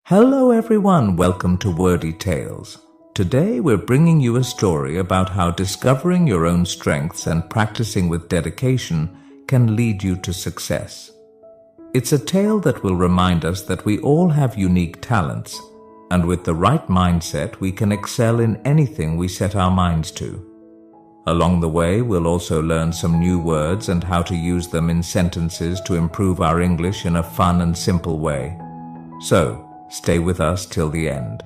Hello everyone, welcome to Wordy Tales. Today we're bringing you a story about how discovering your own strengths and practicing with dedication can lead you to success. It's a tale that will remind us that we all have unique talents, and with the right mindset we can excel in anything we set our minds to. Along the way, we'll also learn some new words and how to use them in sentences to improve our English in a fun and simple way. So, stay with us till the end.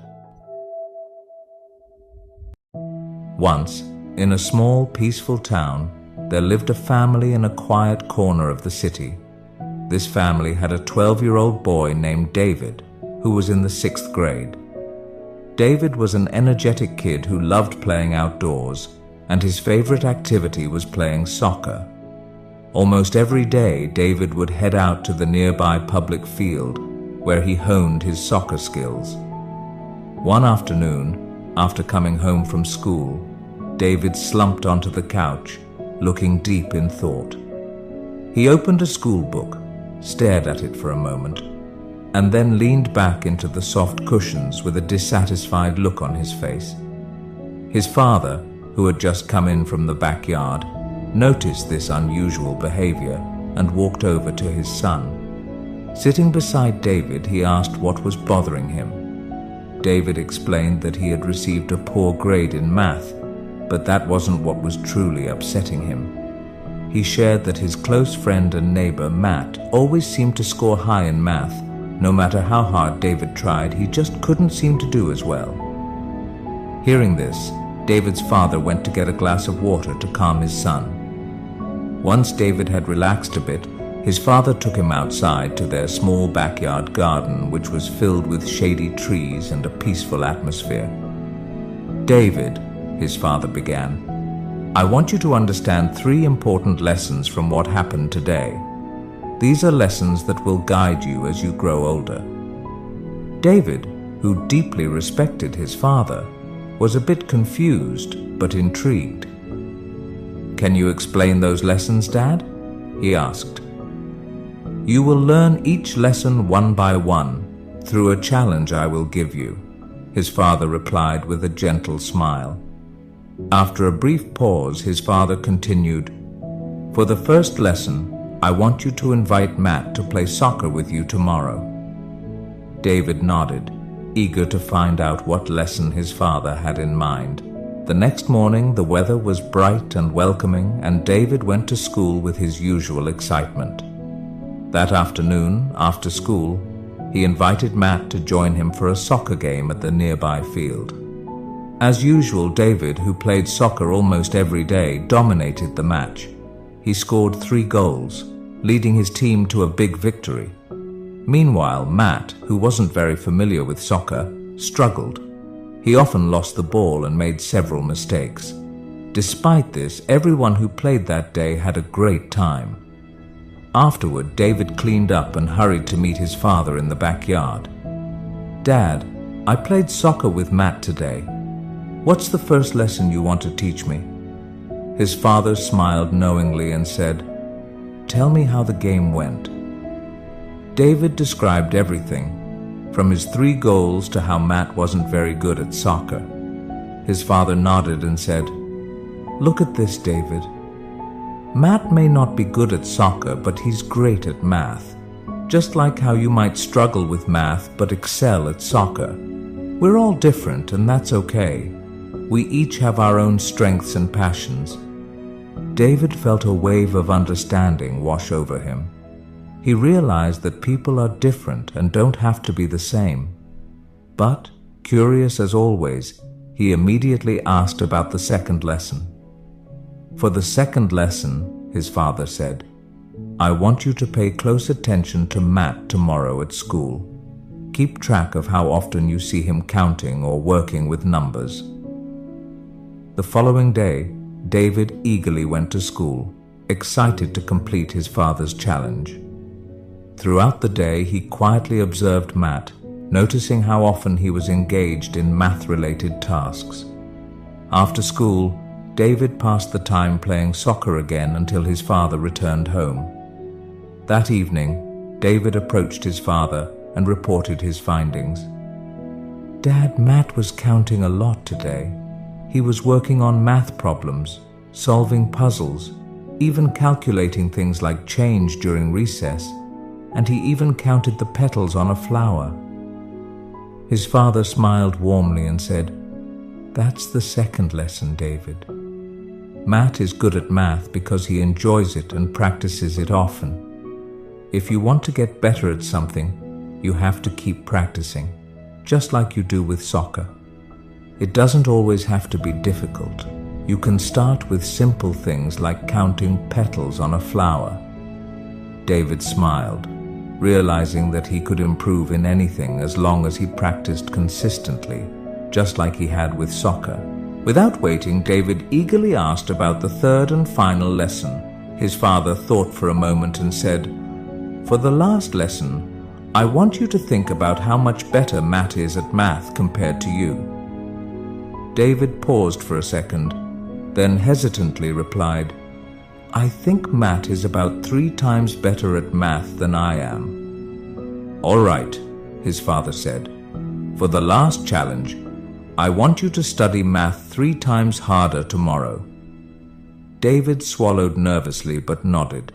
Once, in a small, peaceful town, there lived a family in a quiet corner of the city. This family had a 12-year-old boy named David, who was in the 6th grade. David was an energetic kid who loved playing outdoors, and his favorite activity was playing soccer. Almost every day, David would head out to the nearby public field, where he honed his soccer skills. One afternoon, after coming home from school, David slumped onto the couch, looking deep in thought. He opened a school book, stared at it for a moment, and then leaned back into the soft cushions with a dissatisfied look on his face. His father, who had just come in from the backyard, noticed this unusual behavior and walked over to his son. Sitting beside David, he asked what was bothering him. David explained that he had received a poor grade in math, but that wasn't what was truly upsetting him. He shared that his close friend and neighbor, Matt, always seemed to score high in math. No matter how hard David tried, he just couldn't seem to do as well. Hearing this, David's father went to get a glass of water to calm his son. Once David had relaxed a bit, his father took him outside to their small backyard garden, which was filled with shady trees and a peaceful atmosphere. "David," his father began, "I want you to understand 3 important lessons from what happened today. These are lessons that will guide you as you grow older." David, who deeply respected his father, was a bit confused but intrigued. "Can you explain those lessons, Dad?" he asked. "You will learn each lesson one by one, through a challenge I will give you," his father replied with a gentle smile. After a brief pause, his father continued, "For the first lesson, I want you to invite Matt to play soccer with you tomorrow." David nodded, eager to find out what lesson his father had in mind. The next morning, the weather was bright and welcoming, and David went to school with his usual excitement. That afternoon, after school, he invited Matt to join him for a soccer game at the nearby field. As usual, David, who played soccer almost every day, dominated the match. He scored 3 goals, leading his team to a big victory. Meanwhile, Matt, who wasn't very familiar with soccer, struggled. He often lost the ball and made several mistakes. Despite this, everyone who played that day had a great time. Afterward, David cleaned up and hurried to meet his father in the backyard. "Dad, I played soccer with Matt today. What's the first lesson you want to teach me?" His father smiled knowingly and said, "Tell me how the game went." David described everything, from his 3 goals to how Matt wasn't very good at soccer. His father nodded and said, "Look at this, David. Matt may not be good at soccer, but he's great at math. Just like how you might struggle with math but excel at soccer. We're all different, and that's okay. We each have our own strengths and passions." David felt a wave of understanding wash over him. He realized that people are different and don't have to be the same. But, curious as always, he immediately asked about the second lesson. "For the second lesson," his father said, "I want you to pay close attention to Matt tomorrow at school. Keep track of how often you see him counting or working with numbers." The following day, David eagerly went to school, excited to complete his father's challenge. Throughout the day, he quietly observed Matt, noticing how often he was engaged in math-related tasks. After school, David passed the time playing soccer again until his father returned home. That evening, David approached his father and reported his findings. "Dad, Matt was counting a lot today. He was working on math problems, solving puzzles, even calculating things like change during recess, and he even counted the petals on a flower." His father smiled warmly and said, "That's the second lesson, David. Matt is good at math because he enjoys it and practices it often. If you want to get better at something, you have to keep practicing, just like you do with soccer. It doesn't always have to be difficult. You can start with simple things like counting petals on a flower." David smiled, realizing that he could improve in anything as long as he practiced consistently, just like he had with soccer. Without waiting, David eagerly asked about the third and final lesson. His father thought for a moment and said, "For the last lesson, I want you to think about how much better Matt is at math compared to you." David paused for a second, then hesitantly replied, "I think Matt is about 3 times better at math than I am." "All right," his father said. "For the last challenge, I want you to study math 3 times harder tomorrow." David swallowed nervously but nodded,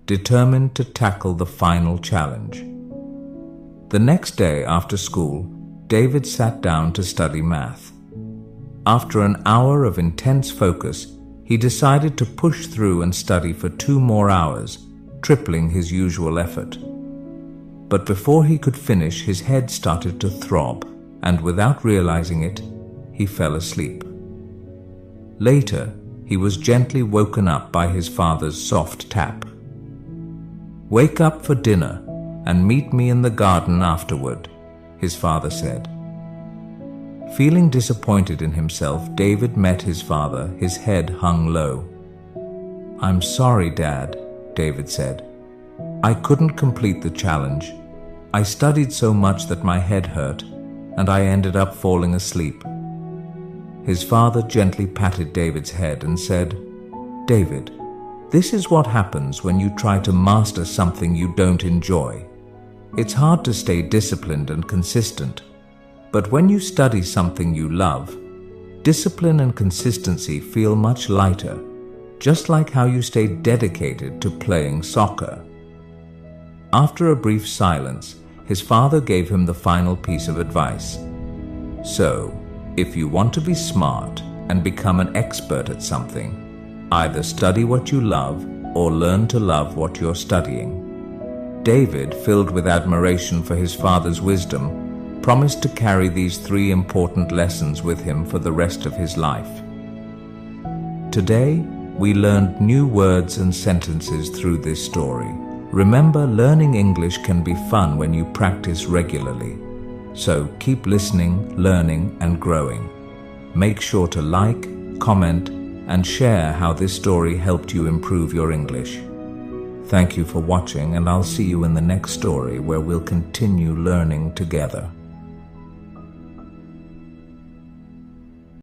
determined to tackle the final challenge. The next day after school, David sat down to study math. After an hour of intense focus, he decided to push through and study for 2 more hours, tripling his usual effort. But before he could finish, his head started to throb, and without realizing it, he fell asleep. Later, he was gently woken up by his father's soft tap. "Wake up for dinner and meet me in the garden afterward," his father said. Feeling disappointed in himself, David met his father, his head hung low. "I'm sorry, Dad," David said. "I couldn't complete the challenge. I studied so much that my head hurt, and I ended up falling asleep." His father gently patted David's head and said, "David, this is what happens when you try to master something you don't enjoy. It's hard to stay disciplined and consistent. But when you study something you love, discipline and consistency feel much lighter, just like how you stay dedicated to playing soccer." After a brief silence, his father gave him the final piece of advice. "So, if you want to be smart and become an expert at something, either study what you love or learn to love what you're studying." David, filled with admiration for his father's wisdom, promised to carry these 3 important lessons with him for the rest of his life. Today, we learned new words and sentences through this story. Remember, learning English can be fun when you practice regularly. So keep listening, learning, and growing. Make sure to like, comment, and share how this story helped you improve your English. Thank you for watching, and I'll see you in the next story where we'll continue learning together.